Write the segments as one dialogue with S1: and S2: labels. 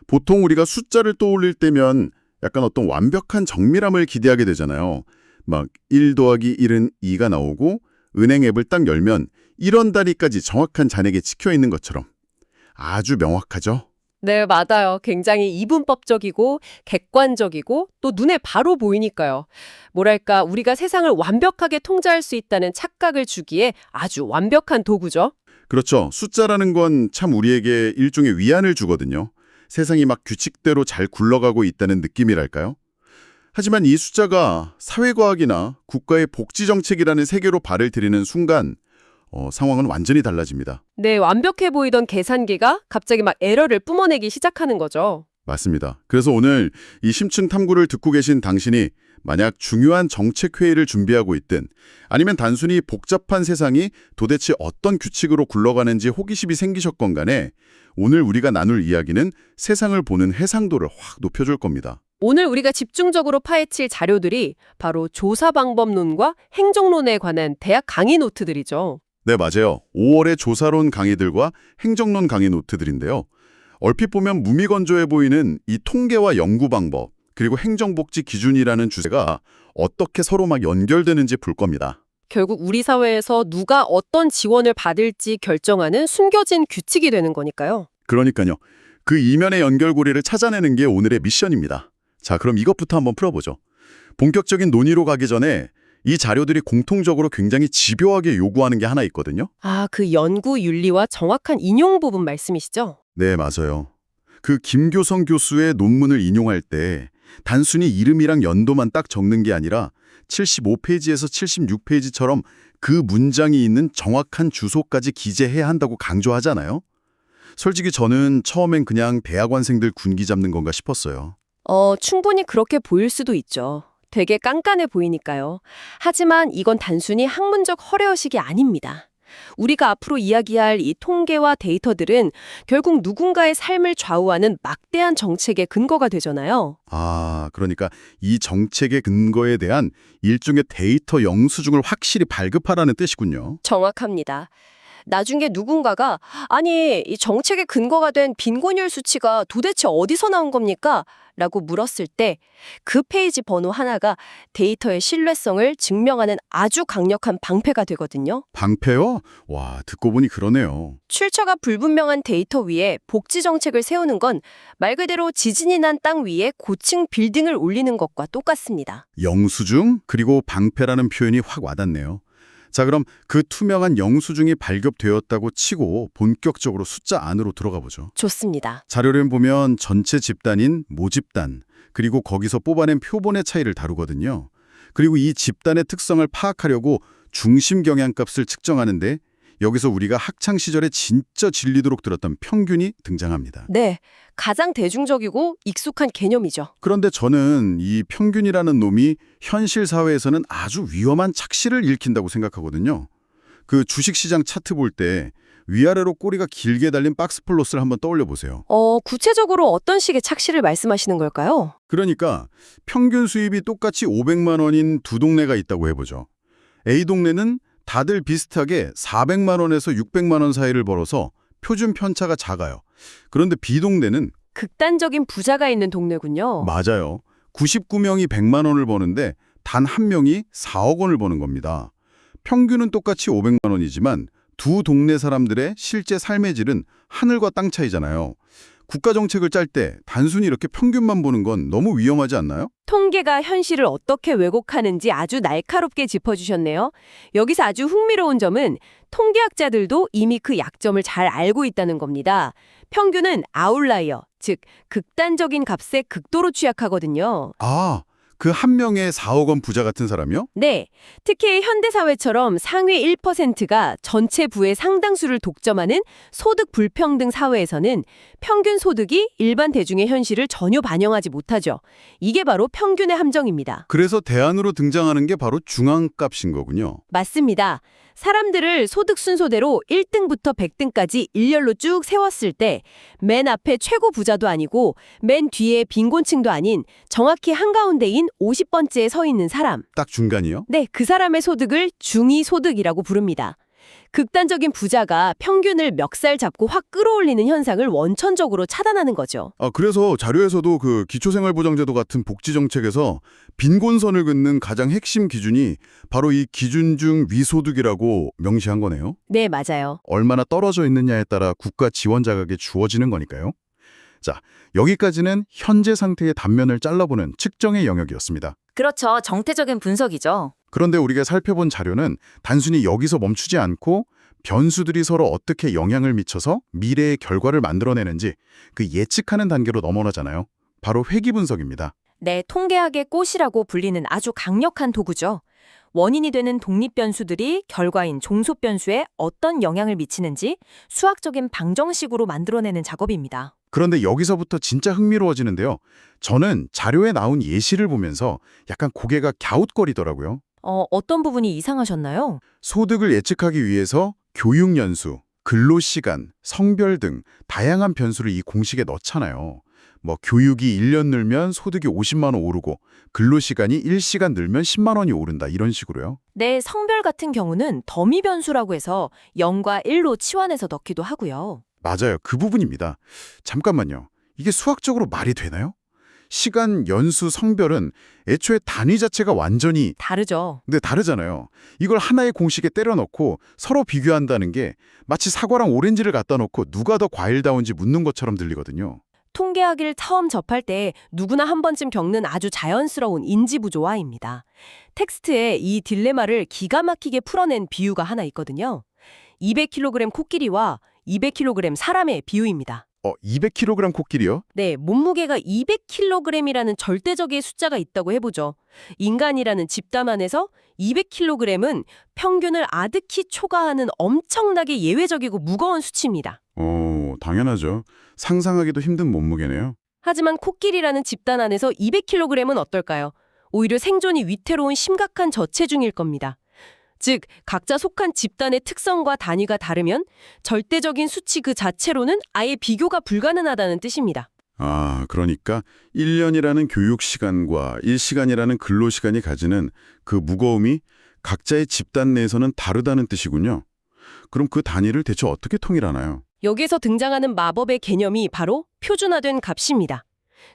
S1: 보통 우리가 숫자를 떠올릴 때면 약간 어떤 완벽한 정밀함을 기대하게 되잖아요. 막 1 더하기 1은 2가 나오고 은행 앱을 딱 열면 1원 단위까지 정확한 잔액에 찍혀 있는 것처럼 아주 명확하죠?
S2: 네, 맞아요. 굉장히 이분법적이고 객관적이고 또 눈에 바로 보이니까요. 뭐랄까, 우리가 세상을 완벽하게 통제할 수 있다는 착각을 주기에 아주 완벽한 도구죠.
S1: 그렇죠. 숫자라는 건 참 우리에게 일종의 위안을 주거든요. 세상이 막 규칙대로 잘 굴러가고 있다는 느낌이랄까요? 하지만 이 숫자가 사회과학이나 국가의 복지정책이라는 세계로 발을 들이는 순간 상황은 완전히 달라집니다.
S2: 네, 완벽해 보이던 계산기가 갑자기 막 에러를 뿜어내기 시작하는 거죠.
S1: 맞습니다. 그래서 오늘 이 심층 탐구를 듣고 계신 당신이 만약 중요한 정책 회의를 준비하고 있든 아니면 단순히 복잡한 세상이 도대체 어떤 규칙으로 굴러가는지 호기심이 생기셨건 간에 오늘 우리가 나눌 이야기는 세상을 보는 해상도를 확 높여줄 겁니다.
S2: 오늘 우리가 집중적으로 파헤칠 자료들이 바로 조사 방법론과 행정론에 관한 대학 강의 노트들이죠.
S1: 네, 맞아요. 5월의 조사론 강의들과 행정론 강의 노트들인데요. 얼핏 보면 무미건조해 보이는 이 통계와 연구 방법, 그리고 행정복지 기준이라는 주제가 어떻게 서로 막 연결되는지 볼 겁니다.
S2: 결국 우리 사회에서 누가 어떤 지원을 받을지 결정하는 숨겨진 규칙이 되는 거니까요.
S1: 그러니까요. 그 이면의 연결고리를 찾아내는 게 오늘의 미션입니다. 자, 그럼 이것부터 한번 풀어보죠. 본격적인 논의로 가기 전에 이 자료들이 공통적으로 굉장히 집요하게 요구하는 게 하나 있거든요.
S2: 아, 그 연구 윤리와 정확한 인용 부분 말씀이시죠?
S1: 네, 맞아요. 그 김교성 교수의 논문을 인용할 때 단순히 이름이랑 연도만 딱 적는 게 아니라 75페이지에서 76페이지처럼 그 문장이 있는 정확한 주소까지 기재해야 한다고 강조하잖아요. 솔직히 저는 처음엔 그냥 대학원생들 군기 잡는 건가 싶었어요.
S2: 충분히 그렇게 보일 수도 있죠. 되게 깐깐해 보이니까요. 하지만 이건 단순히 학문적 허례허식이 아닙니다. 우리가 앞으로 이야기할 이 통계와 데이터들은 결국 누군가의 삶을 좌우하는 막대한 정책의 근거가 되잖아요.
S1: 아, 그러니까 이 정책의 근거에 대한 일종의 데이터 영수증을 확실히 발급하라는 뜻이군요.
S2: 정확합니다. 나중에 누군가가 아니, 이 정책의 근거가 된 빈곤율 수치가 도대체 어디서 나온 겁니까? 라고 물었을 때 그 페이지 번호 하나가 데이터의 신뢰성을 증명하는 아주 강력한 방패가 되거든요.
S1: 방패요? 와, 듣고 보니 그러네요.
S2: 출처가 불분명한 데이터 위에 복지 정책을 세우는 건 말 그대로 지진이 난 땅 위에 고층 빌딩을 올리는 것과 똑같습니다.
S1: 영수증 그리고 방패라는 표현이 확 와닿네요. 자, 그럼 그 투명한 영수증이 발급되었다고 치고 본격적으로 숫자 안으로 들어가 보죠.
S2: 좋습니다.
S1: 자료를 보면 전체 집단인 모집단, 그리고 거기서 뽑아낸 표본의 차이를 다루거든요. 그리고 이 집단의 특성을 파악하려고 중심 경향값을 측정하는데 여기서 우리가 학창 시절에 진짜 질리도록 들었던 평균이 등장합니다.
S2: 네, 가장 대중적이고 익숙한 개념이죠.
S1: 그런데 저는 이 평균이라는 놈이 현실 사회에서는 아주 위험한 착시를 일으킨다고 생각하거든요. 그 주식시장 차트 볼 때 위아래로 꼬리가 길게 달린 박스 플롯을 한번 떠올려 보세요.
S2: 구체적으로 어떤 식의 착시를 말씀하시는 걸까요?
S1: 그러니까 평균 수입이 똑같이 500만 원인 두 동네가 있다고 해보죠. A 동네는 다들 비슷하게 400만 원에서 600만 원 사이를 벌어서 표준 편차가 작아요. 그런데 B 동네는
S2: 극단적인 부자가 있는 동네군요.
S1: 맞아요. 99명이 100만 원을 버는데 단 한 명이 4억 원을 버는 겁니다. 평균은 똑같이 500만 원이지만 두 동네 사람들의 실제 삶의 질은 하늘과 땅 차이잖아요. 국가 정책을 짤 때 단순히 이렇게 평균만 보는 건 너무 위험하지 않나요?
S2: 통계가 현실을 어떻게 왜곡하는지 아주 날카롭게 짚어주셨네요. 여기서 아주 흥미로운 점은 통계학자들도 이미 그 약점을 잘 알고 있다는 겁니다. 평균은 아웃라이어, 즉 극단적인 값에 극도로 취약하거든요.
S1: 아, 그 한 명의 4억 원 부자 같은 사람이요?
S2: 네, 특히 현대사회처럼 상위 1%가 전체 부의 상당수를 독점하는 소득 불평등 사회에서는 평균 소득이 일반 대중의 현실을 전혀 반영하지 못하죠. 이게 바로 평균의 함정입니다.
S1: 그래서 대안으로 등장하는 게 바로 중앙값인 거군요.
S2: 맞습니다. 사람들을 소득 순서대로 1등부터 100등까지 일렬로 쭉 세웠을 때 맨 앞에 최고 부자도 아니고 맨 뒤에 빈곤층도 아닌 정확히 한가운데인 50번째에 서 있는 사람.
S1: 딱 중간이요?
S2: 네, 그 사람의 소득을 중위소득이라고 부릅니다. 극단적인 부자가 평균을 멱살 잡고 확 끌어올리는 현상을 원천적으로 차단하는 거죠.
S1: 그래서 자료에서도 그 기초생활보장제도 같은 복지정책에서 빈곤선을 긋는 가장 핵심 기준이 바로 이 기준 중 위소득이라고 명시한 거네요.
S2: 네, 맞아요.
S1: 얼마나 떨어져 있느냐에 따라 국가 지원 자격이 주어지는 거니까요. 자, 여기까지는 현재 상태의 단면을 잘라보는 측정의 영역이었습니다.
S3: 그렇죠. 정태적인 분석이죠.
S1: 그런데 우리가 살펴본 자료는 단순히 여기서 멈추지 않고 변수들이 서로 어떻게 영향을 미쳐서 미래의 결과를 만들어내는지 그 예측하는 단계로 넘어가잖아요. 바로 회귀 분석입니다.
S3: 네, 통계학의 꽃이라고 불리는 아주 강력한 도구죠. 원인이 되는 독립 변수들이 결과인 종속 변수에 어떤 영향을 미치는지 수학적인 방정식으로 만들어내는 작업입니다.
S1: 그런데 여기서부터 진짜 흥미로워지는데요. 저는 자료에 나온 예시를 보면서 약간 고개가 갸웃거리더라고요.
S3: 어떤 부분이 이상하셨나요?
S1: 소득을 예측하기 위해서 교육 연수, 근로 시간, 성별 등 다양한 변수를 이 공식에 넣잖아요. 뭐 교육이 1년 늘면 소득이 50만 원 오르고 근로 시간이 1시간 늘면 10만 원이 오른다 이런 식으로요.
S3: 네, 성별 같은 경우는 더미 변수라고 해서 0과 1로 치환해서 넣기도 하고요.
S1: 맞아요. 그 부분입니다. 잠깐만요. 이게 수학적으로 말이 되나요? 시간, 연수, 성별은 애초에 단위 자체가 완전히
S3: 다르죠.
S1: 다르잖아요. 이걸 하나의 공식에 때려 넣고 서로 비교한다는 게 마치 사과랑 오렌지를 갖다 놓고 누가 더 과일다운지 묻는 것처럼 들리거든요.
S2: 통계학을 처음 접할 때 누구나 한 번쯤 겪는 아주 자연스러운 인지부조화입니다. 텍스트에 이 딜레마를 기가 막히게 풀어낸 비유가 하나 있거든요. 200kg 코끼리와 200kg 사람의 비유입니다.
S1: 200kg 코끼리요?
S2: 네, 몸무게가 200kg이라는 절대적인 숫자가 있다고 해보죠. 인간이라는 집단 안에서 200kg은 평균을 아득히 초과하는 엄청나게 예외적이고 무거운 수치입니다.
S1: 당연하죠. 상상하기도 힘든 몸무게네요.
S2: 하지만 코끼리라는 집단 안에서 200kg은 어떨까요? 오히려 생존이 위태로운 심각한 저체중일 겁니다. 즉, 각자 속한 집단의 특성과 단위가 다르면 절대적인 수치 그 자체로는 아예 비교가 불가능하다는 뜻입니다.
S1: 그러니까 1년이라는 교육 시간과 1시간이라는 근로 시간이 가지는 그 무거움이 각자의 집단 내에서는 다르다는 뜻이군요. 그럼 그 단위를 대체 어떻게 통일하나요?
S2: 여기에서 등장하는 마법의 개념이 바로 표준화된 값입니다.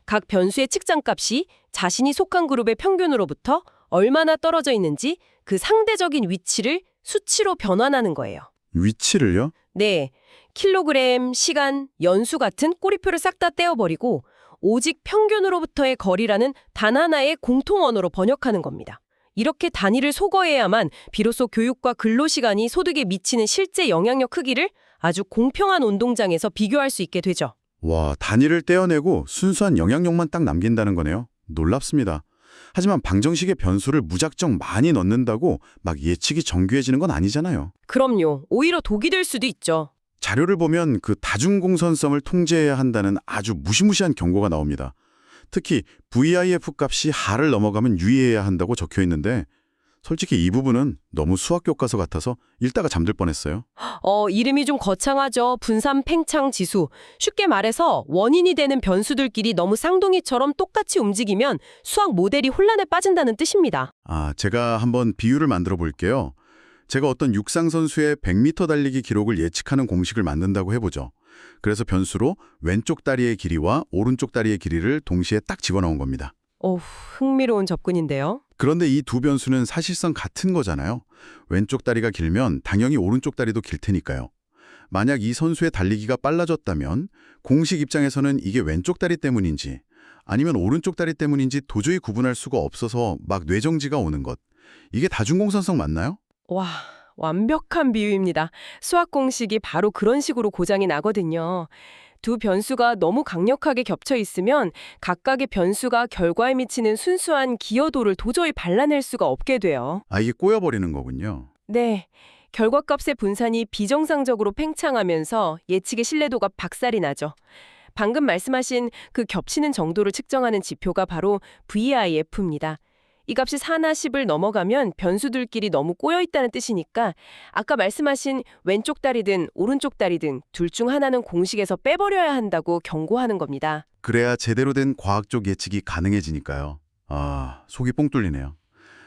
S2: 각 변수의 측정값이 자신이 속한 그룹의 평균으로부터 얼마나 떨어져 있는지 그 상대적인 위치를 수치로 변환하는 거예요.
S1: 위치를요?
S2: 네, 킬로그램, 시간, 연수 같은 꼬리표를 싹 다 떼어버리고 오직 평균으로부터의 거리라는 단 하나의 공통 언어로 번역하는 겁니다. 이렇게 단위를 소거해야만 비로소 교육과 근로시간이 소득에 미치는 실제 영향력 크기를 아주 공평한 운동장에서 비교할 수 있게 되죠.
S1: 와, 단위를 떼어내고 순수한 영향력만 딱 남긴다는 거네요. 놀랍습니다. 하지만 방정식의 변수를 무작정 많이 넣는다고 막 예측이 정교해지는 건 아니잖아요.
S2: 그럼요. 오히려 독이 될 수도 있죠.
S1: 자료를 보면 그 다중공선성을 통제해야 한다는 아주 무시무시한 경고가 나옵니다. 특히 VIF 값이 하를 넘어가면 유의해야 한다고 적혀 있는데 솔직히 이 부분은 너무 수학 교과서 같아서 읽다가 잠들 뻔했어요.
S2: 이름이 좀 거창하죠. 분산 팽창 지수. 쉽게 말해서 원인이 되는 변수들끼리 너무 쌍둥이처럼 똑같이 움직이면 수학 모델이 혼란에 빠진다는 뜻입니다.
S1: 제가 한번 비유를 만들어 볼게요. 제가 어떤 육상 선수의 100m 달리기 기록을 예측하는 공식을 만든다고 해보죠. 그래서 변수로 왼쪽 다리의 길이와 오른쪽 다리의 길이를 동시에 딱 집어넣은 겁니다.
S2: 흥미로운 접근인데요.
S1: 그런데 이 두 변수는 사실상 같은 거잖아요. 왼쪽 다리가 길면 당연히 오른쪽 다리도 길 테니까요. 만약 이 선수의 달리기가 빨라졌다면 공식 입장에서는 이게 왼쪽 다리 때문인지 아니면 오른쪽 다리 때문인지 도저히 구분할 수가 없어서 막 뇌정지가 오는 것. 이게 다중공선성 맞나요?
S2: 와, 완벽한 비유입니다. 수학 공식이 바로 그런 식으로 고장이 나거든요. 두 변수가 너무 강력하게 겹쳐 있으면 각각의 변수가 결과에 미치는 순수한 기여도를 도저히 발라낼 수가 없게 돼요.
S1: 이게 꼬여버리는 거군요.
S2: 네, 결과값의 분산이 비정상적으로 팽창하면서 예측의 신뢰도가 박살이 나죠. 방금 말씀하신 그 겹치는 정도를 측정하는 지표가 바로 VIF입니다. 이 값이 4나 10을 넘어가면 변수들끼리 너무 꼬여있다는 뜻이니까 아까 말씀하신 왼쪽 다리든 오른쪽 다리든 둘 중 하나는 공식에서 빼버려야 한다고 경고하는 겁니다.
S1: 그래야 제대로 된 과학적 예측이 가능해지니까요. 속이 뻥 뚫리네요.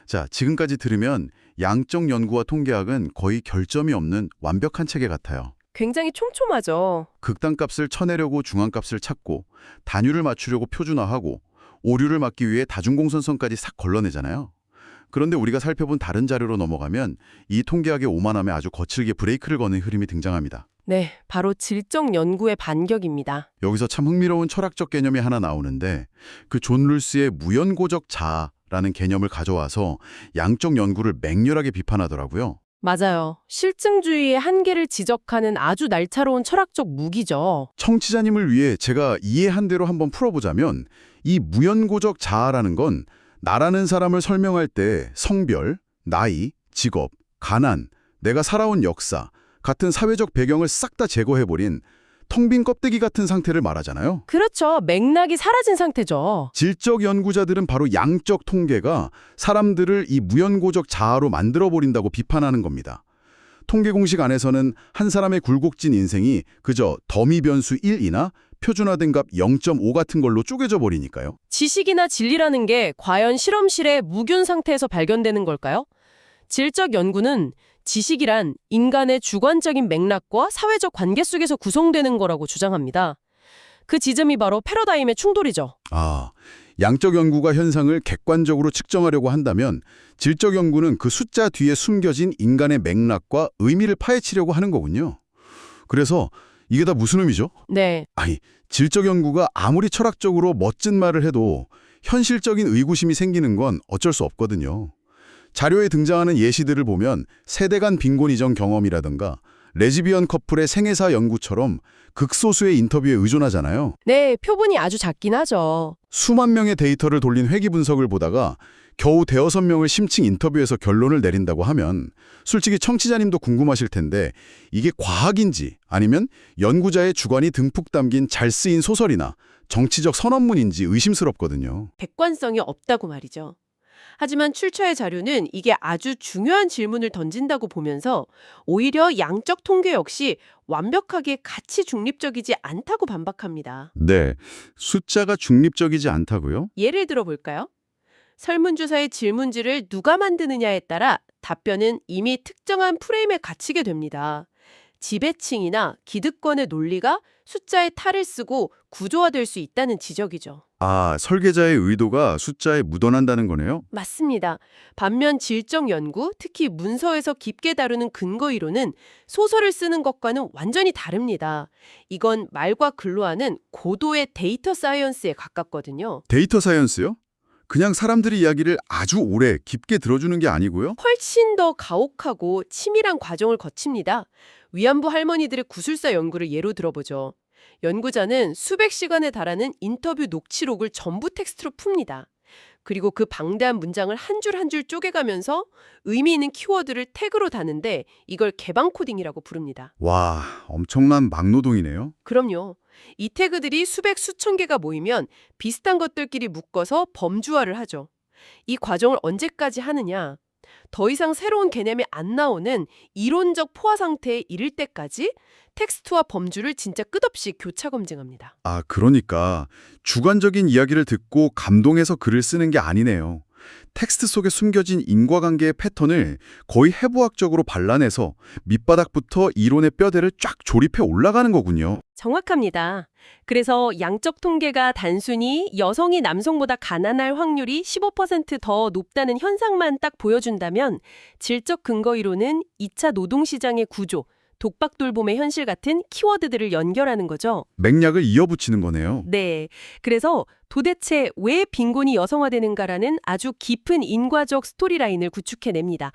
S1: 자, 지금까지 들으면 양적 연구와 통계학은 거의 결점이 없는 완벽한 체계 같아요.
S2: 굉장히 촘촘하죠.
S1: 극단값을 쳐내려고 중앙값을 찾고 단위를 맞추려고 표준화하고 오류를 막기 위해 다중공선성까지 싹 걸러내잖아요. 그런데 우리가 살펴본 다른 자료로 넘어가면 이 통계학의 오만함에 아주 거칠게 브레이크를 거는 흐름이 등장합니다.
S2: 네, 바로 질적 연구의 반격입니다.
S1: 여기서 참 흥미로운 철학적 개념이 하나 나오는데 그 존 룰스의 무연고적 자아라는 개념을 가져와서 양적 연구를 맹렬하게 비판하더라고요.
S2: 맞아요. 실증주의의 한계를 지적하는 아주 날카로운 철학적 무기죠.
S1: 청취자님을 위해 제가 이해한 대로 한번 풀어보자면 이 무연고적 자아라는 건 나라는 사람을 설명할 때 성별, 나이, 직업, 가난, 내가 살아온 역사 같은 사회적 배경을 싹 다 제거해버린 텅 빈 껍데기 같은 상태를 말하잖아요.
S2: 그렇죠. 맥락이 사라진 상태죠.
S1: 질적 연구자들은 바로 양적 통계가 사람들을 이 무연고적 자아로 만들어버린다고 비판하는 겁니다. 통계 공식 안에서는 한 사람의 굴곡진 인생이 그저 더미 변수 1이나 표준화된 값 0.5 같은 걸로 쪼개져 버리니까요.
S2: 지식이나 진리라는 게 과연 실험실의 무균 상태에서 발견되는 걸까요? 질적 연구는 지식이란 인간의 주관적인 맥락과 사회적 관계 속에서 구성되는 거라고 주장합니다. 그 지점이 바로 패러다임의 충돌이죠.
S1: 양적 연구가 현상을 객관적으로 측정하려고 한다면 질적 연구는 그 숫자 뒤에 숨겨진 인간의 맥락과 의미를 파헤치려고 하는 거군요. 그래서 이게 다 무슨 의미죠?
S2: 네,
S1: 질적 연구가 아무리 철학적으로 멋진 말을 해도 현실적인 의구심이 생기는 건 어쩔 수 없거든요. 자료에 등장하는 예시들을 보면 세대 간 빈곤 이전 경험이라든가 레즈비언 커플의 생애사 연구처럼 극소수의 인터뷰에 의존하잖아요.
S2: 네, 표본이 아주 작긴 하죠.
S1: 수만 명의 데이터를 돌린 회귀 분석을 보다가 겨우 대여섯 명을 심층 인터뷰해서 결론을 내린다고 하면 솔직히 청취자님도 궁금하실 텐데 이게 과학인지 아니면 연구자의 주관이 듬뿍 담긴 잘 쓰인 소설이나 정치적 선언문인지 의심스럽거든요.
S2: 객관성이 없다고 말이죠. 하지만 출처의 자료는 이게 아주 중요한 질문을 던진다고 보면서 오히려 양적 통계 역시 완벽하게 가치 중립적이지 않다고 반박합니다.
S1: 네, 숫자가 중립적이지 않다고요?
S2: 예를 들어 볼까요? 설문조사의 질문지를 누가 만드느냐에 따라 답변은 이미 특정한 프레임에 갇히게 됩니다. 지배층이나 기득권의 논리가 숫자의 탈을 쓰고 구조화될 수 있다는 지적이죠.
S1: 설계자의 의도가 숫자에 묻어난다는 거네요?
S2: 맞습니다. 반면 질적 연구, 특히 문서에서 깊게 다루는 근거 이론은 소설을 쓰는 것과는 완전히 다릅니다. 이건 말과 글로 하는 고도의 데이터 사이언스에 가깝거든요.
S1: 데이터 사이언스요? 그냥 사람들이 이야기를 아주 오래 깊게 들어주는 게 아니고요?
S2: 훨씬 더 가혹하고 치밀한 과정을 거칩니다. 위안부 할머니들의 구술사 연구를 예로 들어보죠. 연구자는 수백 시간에 달하는 인터뷰 녹취록을 전부 텍스트로 풉니다. 그리고 그 방대한 문장을 한 줄 한 줄 쪼개가면서 의미 있는 키워드를 태그로 다는데 이걸 개방 코딩이라고 부릅니다.
S1: 와, 엄청난 막노동이네요.
S2: 그럼요. 이 태그들이 수백 수천 개가 모이면 비슷한 것들끼리 묶어서 범주화를 하죠. 이 과정을 언제까지 하느냐? 더 이상 새로운 개념이 안 나오는 이론적 포화 상태에 이를 때까지 텍스트와 범주를 진짜 끝없이 교차 검증합니다.
S1: 그러니까 주관적인 이야기를 듣고 감동해서 글을 쓰는 게 아니네요. 텍스트 속에 숨겨진 인과관계의 패턴을 거의 해부학적으로 발라내서 밑바닥부터 이론의 뼈대를 쫙 조립해 올라가는 거군요.
S2: 정확합니다. 그래서 양적 통계가 단순히 여성이 남성보다 가난할 확률이 15% 더 높다는 현상만 딱 보여준다면 질적 근거 이론은 2차 노동시장의 구조, 독박돌봄의 현실 같은 키워드들을 연결하는 거죠.
S1: 맥락을 이어붙이는 거네요.
S2: 네. 그래서 도대체 왜 빈곤이 여성화되는가라는 아주 깊은 인과적 스토리라인을 구축해냅니다.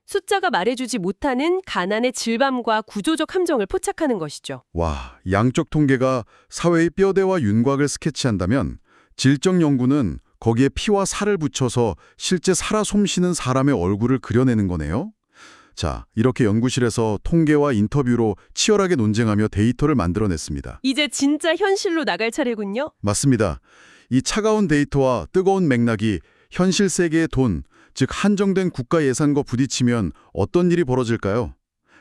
S2: 숫자가 말해주지 못하는 가난의 질감과 구조적 함정을 포착하는 것이죠.
S1: 와, 양적 통계가 사회의 뼈대와 윤곽을 스케치한다면 질적 연구는 거기에 피와 살을 붙여서 실제 살아 숨쉬는 사람의 얼굴을 그려내는 거네요. 자, 이렇게 연구실에서 통계와 인터뷰로 치열하게 논쟁하며 데이터를 만들어냈습니다.
S2: 이제 진짜 현실로 나갈 차례군요.
S1: 맞습니다. 이 차가운 데이터와 뜨거운 맥락이 현실 세계의 돈, 즉 한정된 국가 예산과 부딪히면 어떤 일이 벌어질까요?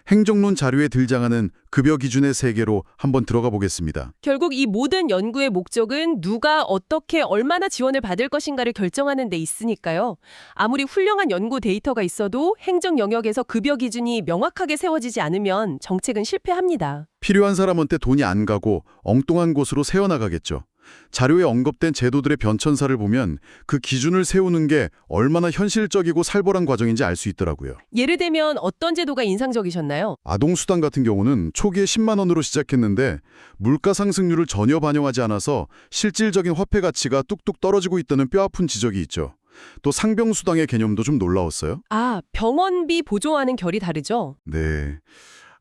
S1: 행정론 자료에 등장하는 급여 기준의 세계로 한번 들어가 보겠습니다.
S2: 결국 이 모든 연구의 목적은 누가 어떻게 얼마나 지원을 받을 것인가를 결정하는 데 있으니까요. 아무리 훌륭한 연구 데이터가 있어도 행정 영역에서 급여 기준이 명확하게 세워지지 않으면 정책은 실패합니다.
S1: 필요한 사람한테 돈이 안 가고 엉뚱한 곳으로 새어나가겠죠. 자료에 언급된 제도들의 변천사를 보면 그 기준을 세우는 게 얼마나 현실적이고 살벌한 과정인지 알 수 있더라고요.
S2: 예를 들면 어떤 제도가 인상적이셨나요?
S1: 아동수당 같은 경우는 초기에 10만 원으로 시작했는데 물가 상승률을 전혀 반영하지 않아서 실질적인 화폐 가치가 뚝뚝 떨어지고 있다는 뼈아픈 지적이 있죠. 또 상병수당의 개념도 좀 놀라웠어요.
S2: 아, 병원비 보조와는 결이 다르죠?
S1: 네.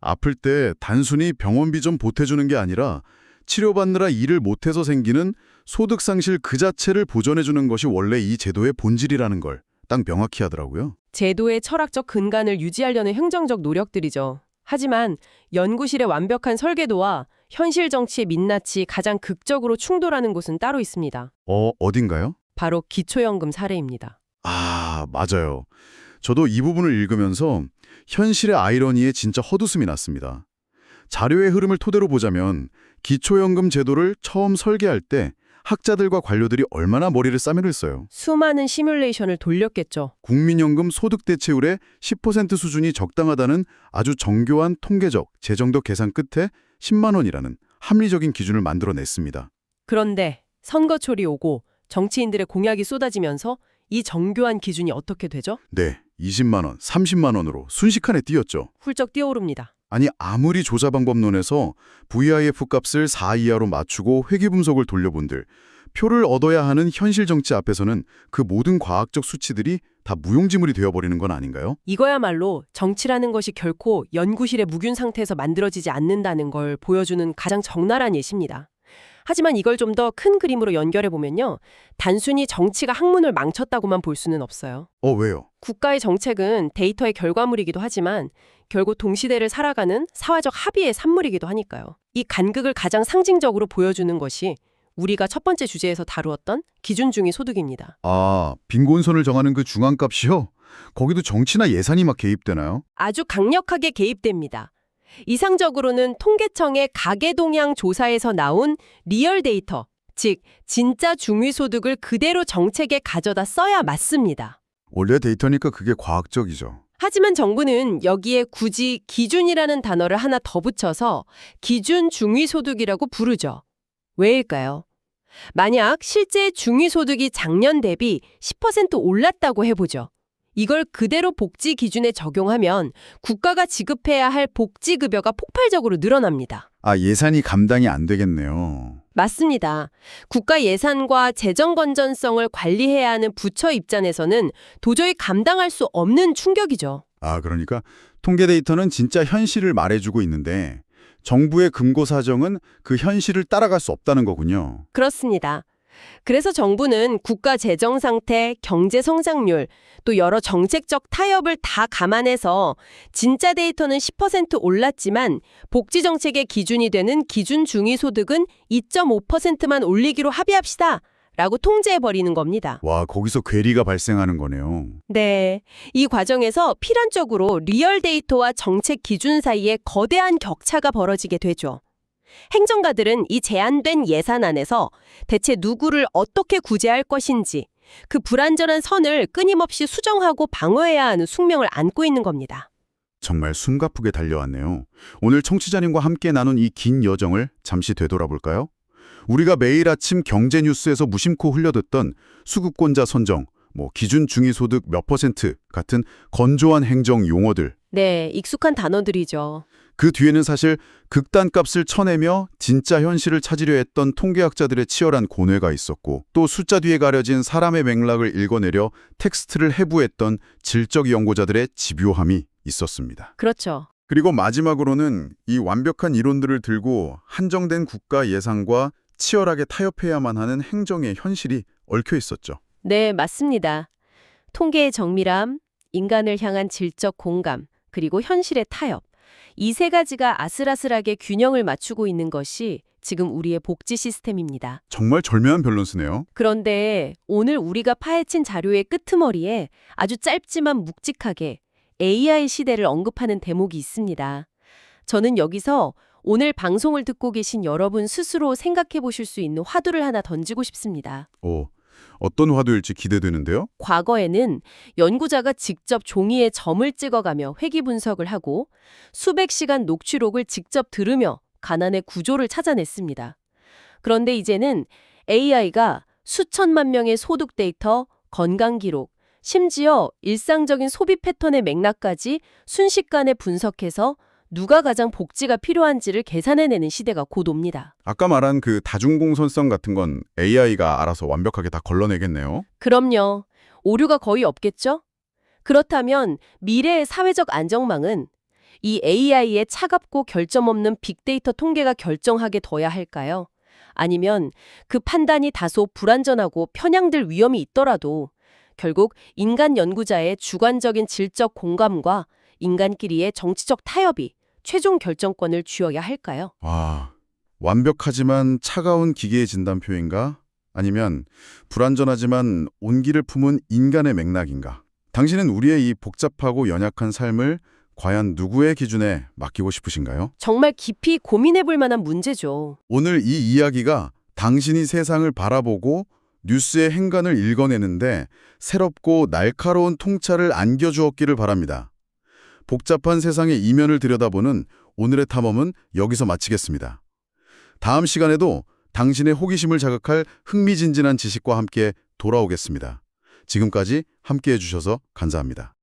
S1: 아플 때 단순히 병원비 좀 보태주는 게 아니라 치료받느라 일을 못해서 생기는 소득 상실 그 자체를 보전해주는 것이 원래 이 제도의 본질이라는 걸 딱 명확히 하더라고요.
S2: 제도의 철학적 근간을 유지하려는 행정적 노력들이죠. 하지만 연구실의 완벽한 설계도와 현실 정치의 민낯이 가장 극적으로 충돌하는 곳은 따로 있습니다.
S1: 어딘가요?
S2: 바로 기초연금 사례입니다.
S1: 아, 맞아요. 저도 이 부분을 읽으면서 현실의 아이러니에 진짜 헛웃음이 났습니다. 자료의 흐름을 토대로 보자면 기초연금 제도를 처음 설계할 때 학자들과 관료들이 얼마나 머리를 싸매렸어요.
S2: 수많은 시뮬레이션을 돌렸겠죠.
S1: 국민연금 소득 대체율의 10% 수준이 적당하다는 아주 정교한 통계적, 재정적 계산 끝에 10만 원이라는 합리적인 기준을 만들어냈습니다.
S2: 그런데 선거철이 오고 정치인들의 공약이 쏟아지면서 이 정교한 기준이 어떻게 되죠?
S1: 네, 20만 원, 30만 원으로 순식간에 뛰었죠.
S2: 훌쩍 뛰어오릅니다.
S1: 아니 아무리 조사 방법론에서 VIF 값을 4 이하로 맞추고 회귀 분석을 돌려본들 표를 얻어야 하는 현실 정치 앞에서는 그 모든 과학적 수치들이 다 무용지물이 되어버리는 건 아닌가요?
S2: 이거야말로 정치라는 것이 결코 연구실의 무균 상태에서 만들어지지 않는다는 걸 보여주는 가장 적나라한 예시입니다. 하지만 이걸 좀 더 큰 그림으로 연결해 보면요. 단순히 정치가 학문을 망쳤다고만 볼 수는 없어요.
S1: 왜요?
S2: 국가의 정책은 데이터의 결과물이기도 하지만 결국 동시대를 살아가는 사회적 합의의 산물이기도 하니까요. 이 간극을 가장 상징적으로 보여주는 것이 우리가 첫 번째 주제에서 다루었던 기준중위 소득입니다.
S1: 아, 빈곤선을 정하는 그 중앙값이요? 거기도 정치나 예산이 막 개입되나요?
S2: 아주 강력하게 개입됩니다. 이상적으로는 통계청의 가계동향 조사에서 나온 리얼 데이터, 즉 진짜 중위소득을 그대로 정책에 가져다 써야 맞습니다.
S1: 원래 데이터니까 그게 과학적이죠.
S2: 하지만 정부는 여기에 굳이 기준이라는 단어를 하나 더 붙여서 기준 중위소득이라고 부르죠. 왜일까요? 만약 실제 중위소득이 작년 대비 10% 올랐다고 해보죠. 이걸 그대로 복지 기준에 적용하면 국가가 지급해야 할 복지급여가 폭발적으로 늘어납니다.
S1: 아, 예산이 감당이 안 되겠네요.
S2: 맞습니다. 국가 예산과 재정 건전성을 관리해야 하는 부처 입장에서는 도저히 감당할 수 없는 충격이죠.
S1: 아, 그러니까 통계 데이터는 진짜 현실을 말해주고 있는데 정부의 금고 사정은 그 현실을 따라갈 수 없다는 거군요.
S2: 그렇습니다. 그래서 정부는 국가 재정 상태, 경제 성장률, 또 여러 정책적 타협을 다 감안해서 진짜 데이터는 10% 올랐지만 복지 정책의 기준이 되는 기준 중위소득은 2.5%만 올리기로 합의합시다. 라고 통제해버리는 겁니다.
S1: 와, 거기서 괴리가 발생하는 거네요.
S2: 네, 이 과정에서 필연적으로 리얼 데이터와 정책 기준 사이에 거대한 격차가 벌어지게 되죠. 행정가들은 이 제한된 예산 안에서 대체 누구를 어떻게 구제할 것인지 그 불완전한 선을 끊임없이 수정하고 방어해야 하는 숙명을 안고 있는 겁니다.
S1: 정말 숨가쁘게 달려왔네요. 오늘 청취자님과 함께 나눈 이 긴 여정을 잠시 되돌아볼까요? 우리가 매일 아침 경제 뉴스에서 무심코 흘려듣던 수급권자 선정, 기준 중위소득 몇 퍼센트 같은 건조한 행정 용어들.
S2: 네, 익숙한 단어들이죠.
S1: 그 뒤에는 사실 극단값을 쳐내며 진짜 현실을 찾으려 했던 통계학자들의 치열한 고뇌가 있었고 또 숫자 뒤에 가려진 사람의 맥락을 읽어내려 텍스트를 해부했던 질적 연구자들의 집요함이 있었습니다.
S2: 그렇죠.
S1: 그리고 마지막으로는 이 완벽한 이론들을 들고 한정된 국가 예산과 치열하게 타협해야만 하는 행정의 현실이 얽혀 있었죠.
S2: 네, 맞습니다. 통계의 정밀함, 인간을 향한 질적 공감, 그리고 현실의 타협. 이 세 가지가 아슬아슬하게 균형을 맞추고 있는 것이 지금 우리의 복지 시스템입니다.
S1: 정말 절묘한 밸런스네요.
S2: 그런데 오늘 우리가 파헤친 자료의 끄트머리에 아주 짧지만 묵직하게 AI 시대를 언급하는 대목이 있습니다. 저는 여기서 오늘 방송을 듣고 계신 여러분 스스로 생각해 보실 수 있는 화두를 하나 던지고 싶습니다.
S1: 오, 어떤 화두일지 기대되는데요?
S2: 과거에는 연구자가 직접 종이에 점을 찍어가며 회귀 분석을 하고 수백 시간 녹취록을 직접 들으며 가난의 구조를 찾아냈습니다. 그런데 이제는 AI가 수천만 명의 소득 데이터, 건강 기록, 심지어 일상적인 소비 패턴의 맥락까지 순식간에 분석해서 누가 가장 복지가 필요한지를 계산해내는 시대가 곧 옵니다.
S1: 아까 말한 그 다중공선성 같은 건 AI가 알아서 완벽하게 다 걸러내겠네요.
S2: 그럼요. 오류가 거의 없겠죠? 그렇다면 미래의 사회적 안정망은 이 AI의 차갑고 결점 없는 빅데이터 통계가 결정하게 둬야 할까요? 아니면 그 판단이 다소 불완전하고 편향될 위험이 있더라도 결국 인간 연구자의 주관적인 질적 공감과 인간끼리의 정치적 타협이 최종 결정권을 쥐어야 할까요?
S1: 와, 완벽하지만 차가운 기계의 진단표인가? 아니면 불완전하지만 온기를 품은 인간의 맥락인가? 당신은 우리의 이 복잡하고 연약한 삶을 과연 누구의 기준에 맡기고 싶으신가요?
S2: 정말 깊이 고민해 볼 만한 문제죠.
S1: 오늘 이 이야기가 당신이 세상을 바라보고 뉴스의 행간을 읽어내는데 새롭고 날카로운 통찰을 안겨주었기를 바랍니다. 복잡한 세상의 이면을 들여다보는 오늘의 탐험은 여기서 마치겠습니다. 다음 시간에도 당신의 호기심을 자극할 흥미진진한 지식과 함께 돌아오겠습니다. 지금까지 함께해 주셔서 감사합니다.